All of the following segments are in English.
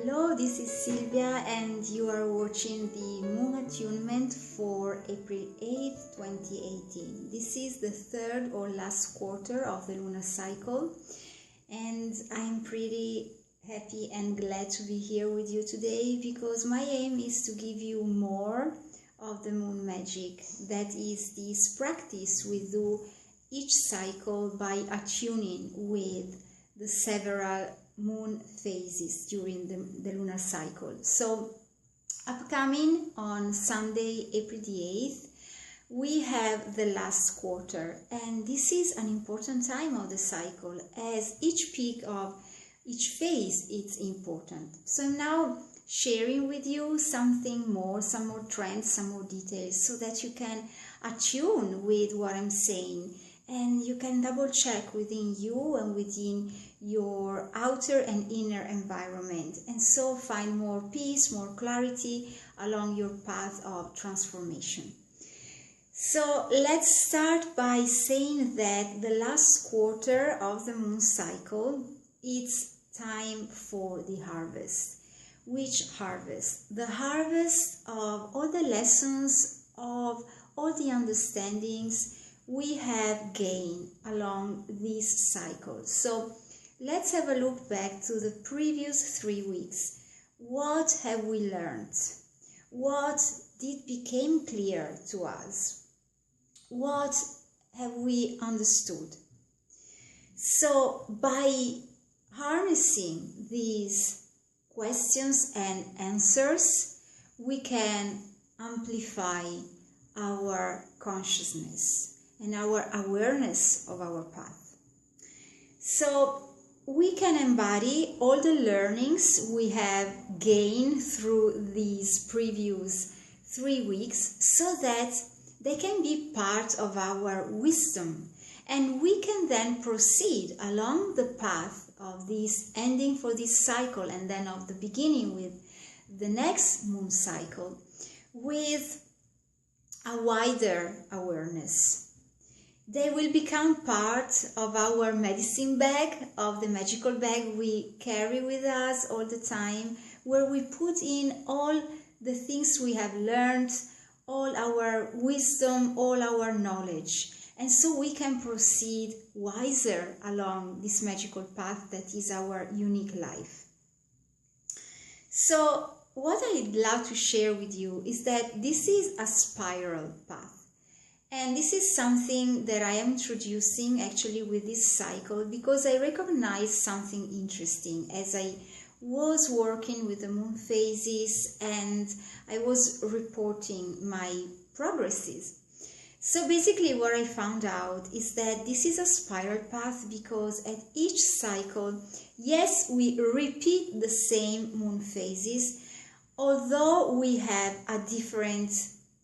Hello, this is Silvia and you are watching the Moon Attunement for April 8th, 2018. This is the third or last quarter of the lunar cycle and I'm pretty happy and glad to be here with you today because my aim is to give you more of the moon magic. That is this practice we do each cycle by attuning with the several moon phases during the lunar cycle. So upcoming on Sunday, April the 8th, we have the last quarter, and this is an important time of the cycle as each peak of each phase is important. So I'm now sharing with you something more, some more trends, some more details so that you can attune with what I'm saying and you can double check within you and within your outer and inner environment, and so find more peace, more clarity along your path of transformation. So let's start by saying that the last quarter of the moon cycle, it's time for the harvest. Which harvest? The harvest of all the lessons, of all the understandings we have gained along this cycle. So let's have a look back to the previous 3 weeks. What have we learned? What did become clear to us? What have we understood? So by harnessing these questions and answers, we can amplify our consciousness and our awareness of our path. So we can embody all the learnings we have gained through these previous 3 weeks so that they can be part of our wisdom, and we can then proceed along the path of this ending for this cycle and then of the beginning with the next moon cycle with a wider awareness. They will become part of our medicine bag, of the magical bag we carry with us all the time, where we put in all the things we have learned, all our wisdom, all our knowledge. And so we can proceed wiser along this magical path that is our unique life. So what I'd love to share with you is that this is a spiral path. And this is something that I am introducing actually with this cycle because I recognize something interesting as I was working with the moon phases and I was reporting my progresses. So basically what I found out is that this is a spiral path because at each cycle, yes, we repeat the same moon phases, although we have a different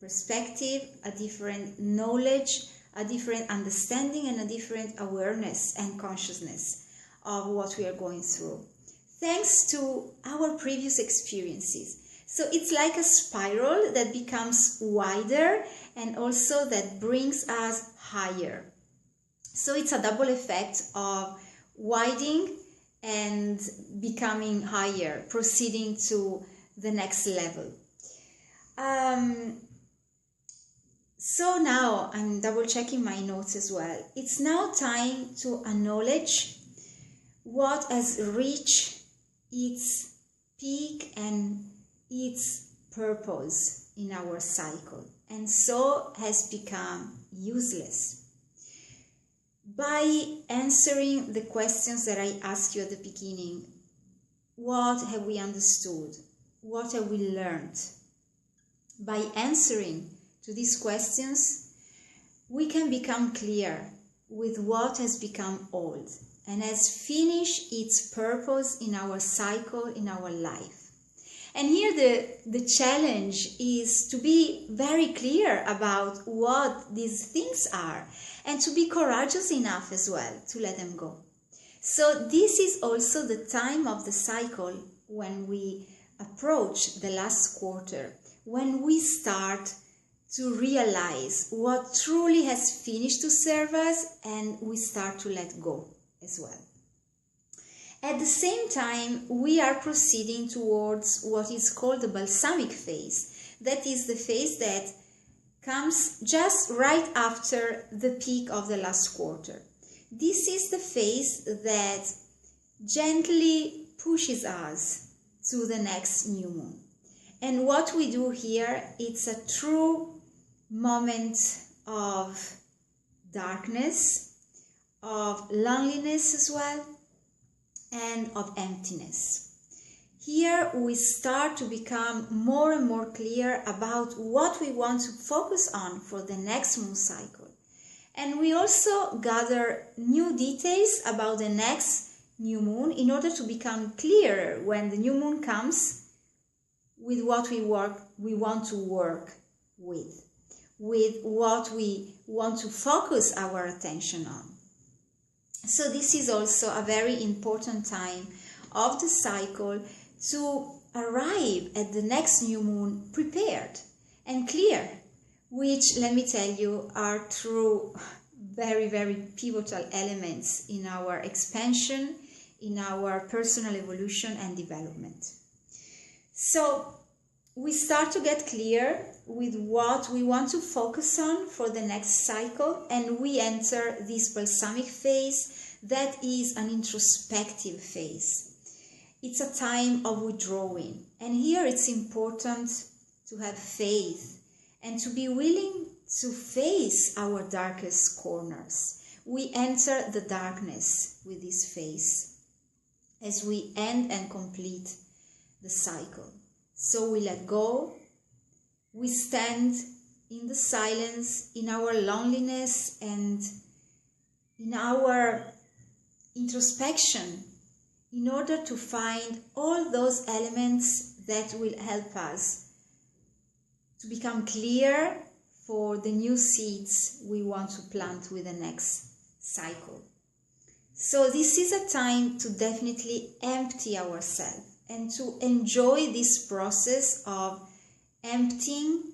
perspective, a different knowledge, a different understanding, and a different awareness and consciousness of what we are going through, thanks to our previous experiences. So it's like a spiral that becomes wider and also that brings us higher. So it's a double effect of widening and becoming higher, proceeding to the next level. So now I'm double checking my notes as well. It's now time to acknowledge what has reached its peak and its purpose in our cycle and so has become useless. By answering the questions that I asked you at the beginning, what have we understood? What have we learned? By answering to these questions, we can become clear with what has become old and has finished its purpose in our cycle, in our life. And here the challenge is to be very clear about what these things are and to be courageous enough as well to let them go. So this is also the time of the cycle when we approach the last quarter, when we start to realize what truly has finished to serve us and we start to let go as well. At the same time, we are proceeding towards what is called the balsamic phase. That is the phase that comes just right after the peak of the last quarter. This is the phase that gently pushes us to the next new moon. And what we do here, it's a true moment of darkness, of loneliness as well, and of emptiness. Here we start to become more and more clear about what we want to focus on for the next moon cycle. And we also gather new details about the next new moon in order to become clearer when the new moon comes with what we want to work with what we want to focus our attention on. So this is also a very important time of the cycle to arrive at the next new moon prepared and clear, which, let me tell you, are true very, very pivotal elements in our expansion, in our personal evolution and development. So we start to get clear with what we want to focus on for the next cycle, and we enter this balsamic phase that is an introspective phase. It's a time of withdrawing, and here it's important to have faith and to be willing to face our darkest corners. We enter the darkness with this phase as we end and complete the cycle. So we let go, we stand in the silence, in our loneliness and in our introspection in order to find all those elements that will help us to become clear for the new seeds we want to plant with the next cycle. So this is a time to definitely empty ourselves and to enjoy this process of emptying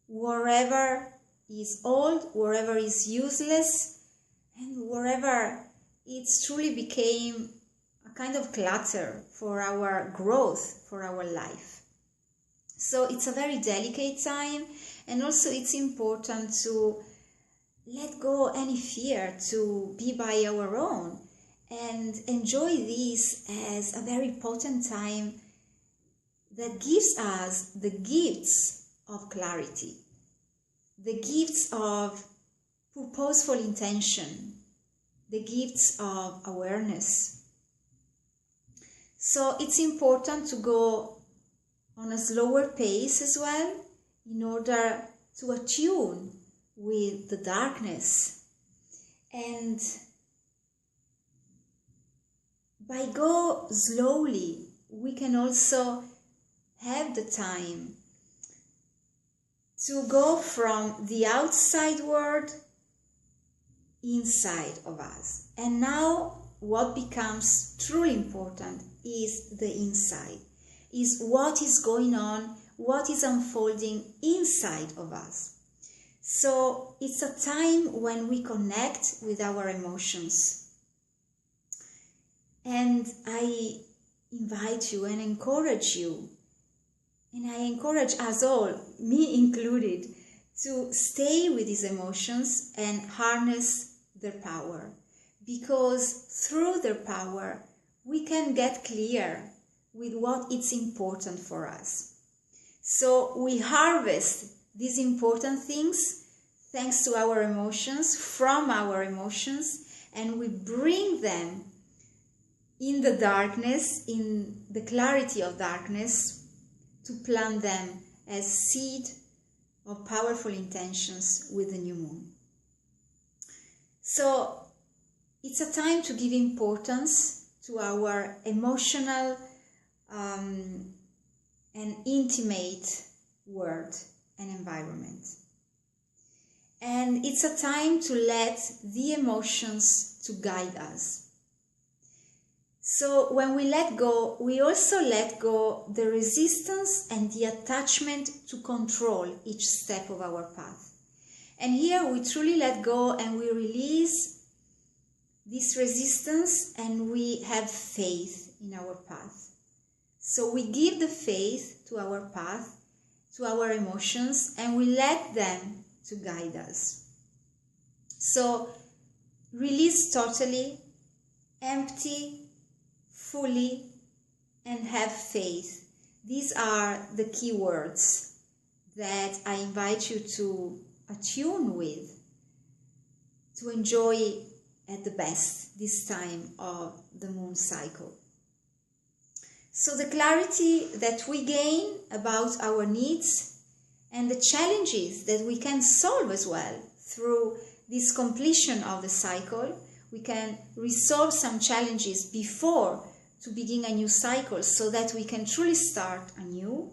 wherever is old, wherever is useless, and wherever it's truly became a kind of clutter for our growth, for our life. So it's a very delicate time, and also it's important to let go any fear, to be by our own and enjoy this as a very potent time that gives us the gifts of clarity, the gifts of purposeful intention, the gifts of awareness. So it's important to go on a slower pace as well in order to attune with the darkness. And by go slowly, we can also have the time to go from the outside world inside of us. And now what becomes truly important is the inside, is what is going on, what is unfolding inside of us. So it's a time when we connect with our emotions. And I invite you and encourage you, and I encourage us all, me included, to stay with these emotions and harness their power. Because through their power, we can get clear with what is important for us. So we harvest these important things thanks to our emotions, from our emotions, and we bring them in the darkness, in the clarity of darkness, to plant them as seed of powerful intentions with the new moon. So it's a time to give importance to our emotional and intimate world and environment. And it's a time to let the emotions to guide us. So when we let go, we also let go the resistance and the attachment to control each step of our path. And here we truly let go and we release this resistance and we have faith in our path. So we give the faith to our path, to our emotions, and we let them to guide us. So release totally, empty, fully, and have faith. These are the key words that I invite you to attune with, to enjoy at the best this time of the moon cycle. So the clarity that we gain about our needs and the challenges that we can solve as well through this completion of the cycle, we can resolve some challenges before to begin a new cycle so that we can truly start anew.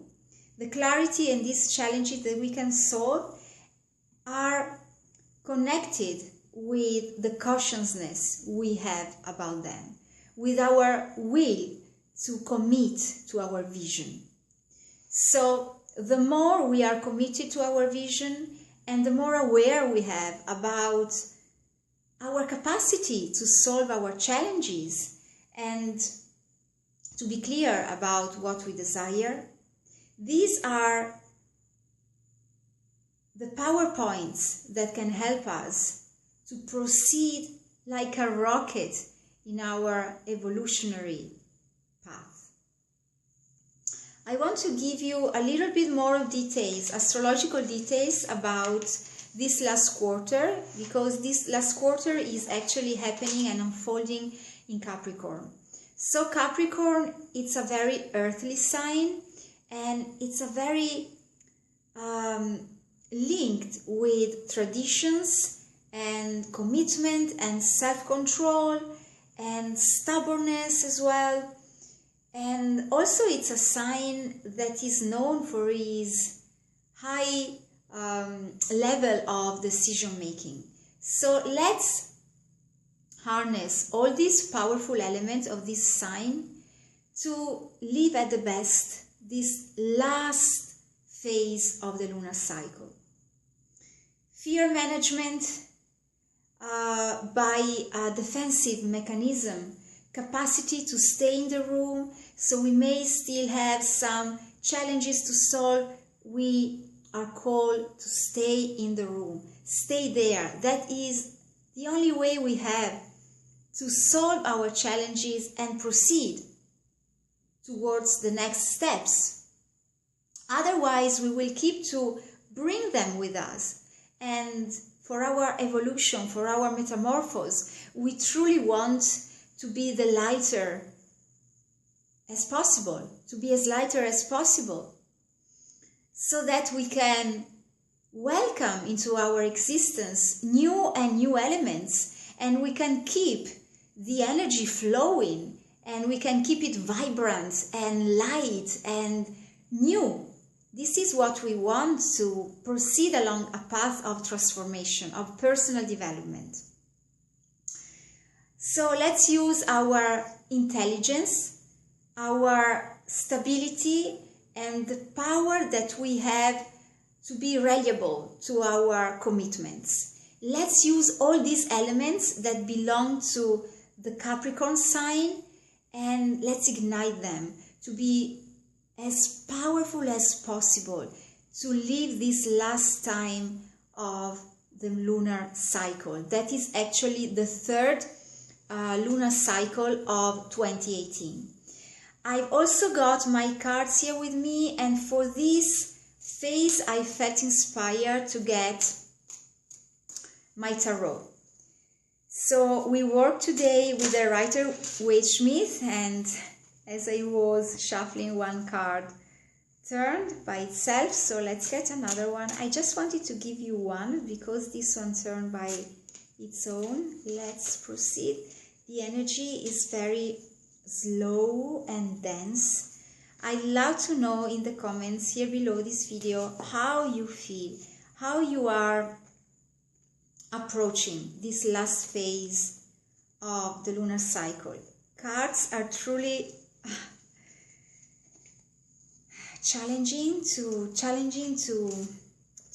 The clarity and these challenges that we can solve are connected with the consciousness we have about them, with our will to commit to our vision. So the more we are committed to our vision and the more aware we have about our capacity to solve our challenges and to be clear about what we desire, these are the power points that can help us to proceed like a rocket in our evolutionary path. I want to give you a little bit more of details, astrological details about this last quarter, because this last quarter is actually happening and unfolding in Capricorn. So Capricorn, it's a very earthly sign and it's a very linked with traditions and commitment and self-control and stubbornness as well. And also it's a sign that is known for its high level of decision making. So let's harness all these powerful elements of this sign to live at the best this last phase of the lunar cycle. Fear management by a defensive mechanism, capacity to stay in the room, so we may still have some challenges to solve. We are called to stay in the room, stay there. That is the only way we have to solve our challenges and proceed towards the next steps. Otherwise, we will keep to bring them with us. And for our evolution, for our metamorphosis, we truly want to be the lighter as possible, to be as lighter as possible, so that we can welcome into our existence new and new elements, and we can keep the energy flowing, and we can keep it vibrant and light and new. This is what we want to proceed along a path of transformation, of personal development. So let's use our intelligence, our stability, and the power that we have to be reliable to our commitments. Let's use all these elements that belong to the Capricorn sign, and let's ignite them to be as powerful as possible to live this last time of the lunar cycle. That is actually the third lunar cycle of 2018. I've also got my cards here with me, and for this phase I felt inspired to get my tarot. So we work today with the Rider-Waite-Smith, and as I was shuffling, one card turned by itself, so let's get another one. I just wanted to give you one because this one turned by its own. Let's proceed. The energy is very slow and dense. I'd love to know in the comments here below this video how you feel, how you are approaching this last phase of the lunar cycle. Cards are truly challenging to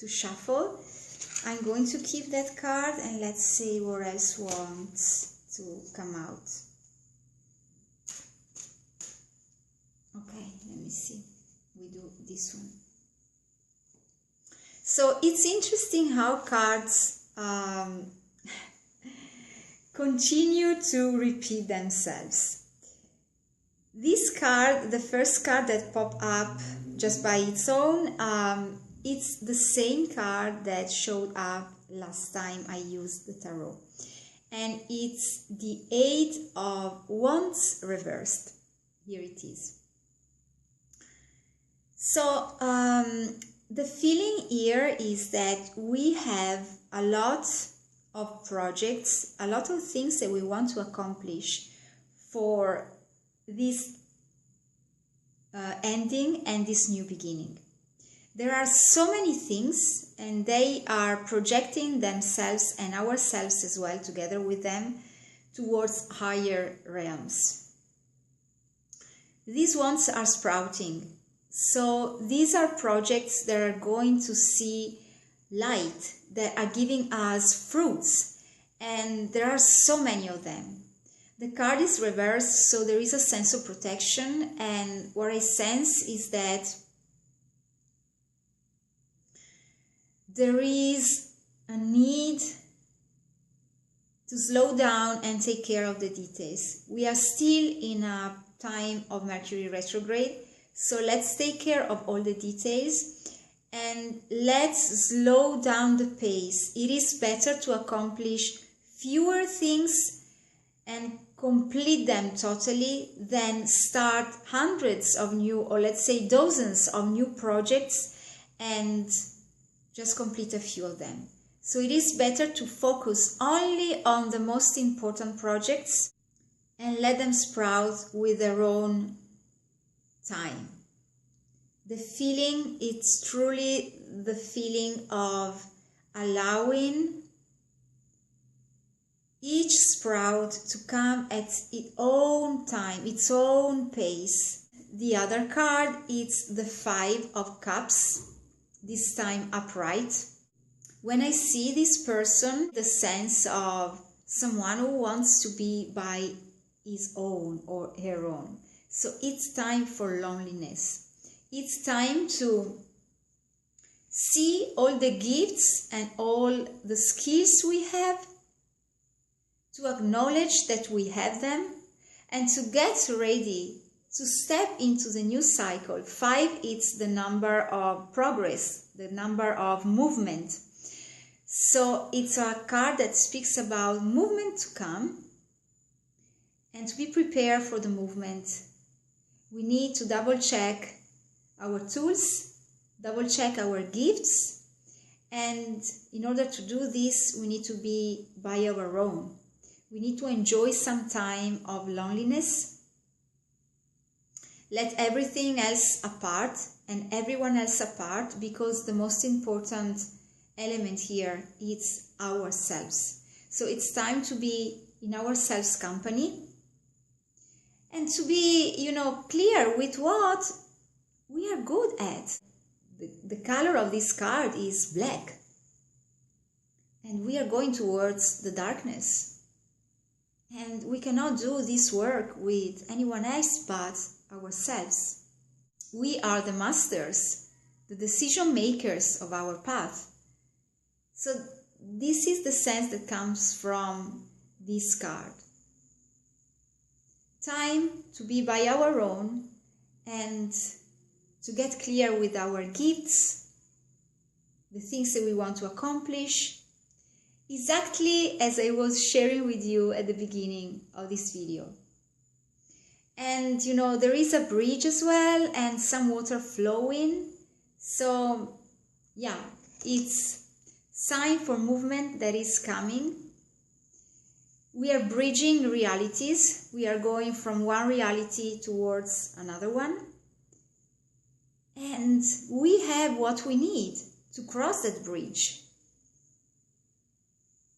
shuffle. I'm going to keep that card, and let's see what else wants to come out. Okay, let me see. We do this one. So it's interesting how cards continue to repeat themselves. This card, the first card that popped up just by its own, it's the same card that showed up last time I used the tarot. And it's the Eight of Wands reversed. Here it is. So the feeling here is that we have a lot of projects, a lot of things that we want to accomplish for this ending and this new beginning. There are so many things, and they are projecting themselves and ourselves as well, together with them, towards higher realms. These ones are sprouting. So these are projects that are going to see light, that are giving us fruits, and there are so many of them. The card is reversed, so there is a sense of protection, and what I sense is that there is a need to slow down and take care of the details. We are still in a time of Mercury retrograde, so let's take care of all the details and let's slow down the pace. It is better to accomplish fewer things and complete them totally than start hundreds of new, or let's say dozens of new projects and just complete a few of them. So it is better to focus only on the most important projects and let them sprout with their own time. The feeling, it's truly the feeling of allowing each sprout to come at its own time, its own pace. The other card is the Five of Cups, this time upright. When I see this person, the sense of someone who wants to be by his own or her own. So it's time for loneliness. It's time to see all the gifts and all the skills we have, to acknowledge that we have them, and to get ready to step into the new cycle. 5, it's the number of progress, the number of movement. So it's a card that speaks about movement to come, and to be prepared for the movement. We need to double check our tools, double check our gifts, and in order to do this, we need to be by our own. We need to enjoy some time of loneliness. Let everything else apart and everyone else apart, because the most important element here is ourselves. So it's time to be in ourselves' company and to be, clear with what we are good at. The color of this card is black, and we are going towards the darkness. And we cannot do this work with anyone else but ourselves. We are the masters, the decision makers of our path. So this is the sense that comes from this card. Time to be by our own and to get clear with our gifts, the things that we want to accomplish, exactly as I was sharing with you at the beginning of this video. And there is a bridge as well and some water flowing. So yeah, it's sign for movement that is coming. We are bridging realities. We are going from one reality towards another one. And we have what we need to cross that bridge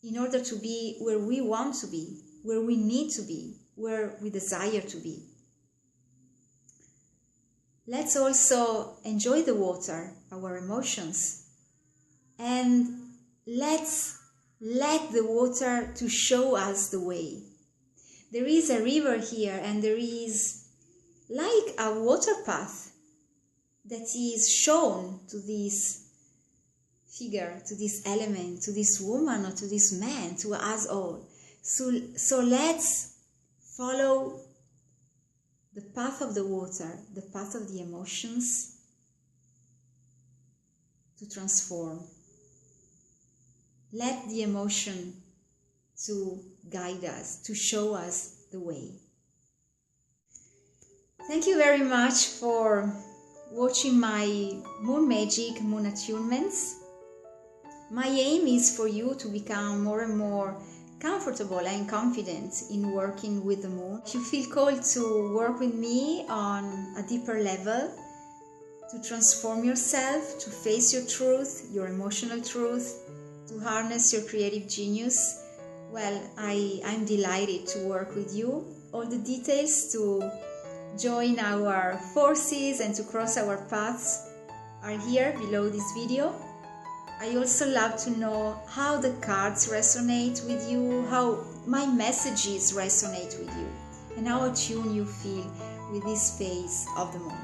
in order to be where we want to be, where we need to be, where we desire to be. Let's also enjoy the water, our emotions, and let's let the water to show us the way. there is a river here, and there is like a water path that is shown to this figure, to this element, to this woman or to this man, to us all. So let's follow the path of the water, the path of the emotions, to transform. Let the emotion to guide us, to show us the way. Thank you very much for watching my Moon Magic, Moon Attunements. My aim is for you to become more and more comfortable and confident in working with the moon. If you feel called to work with me on a deeper level, to transform yourself, to face your truth, your emotional truth, to harness your creative genius, well, I'm delighted to work with you. All the details to join our forces and to cross our paths are here below this video. I also love to know how the cards resonate with you, how my messages resonate with you, and how attuned you feel with this phase of the moon.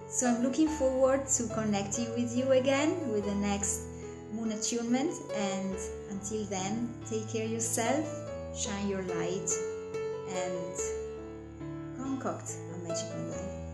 So I'm looking forward to connecting with you again with the next moon attunement, and until then, take care of yourself, shine your light, and concoct a magical life.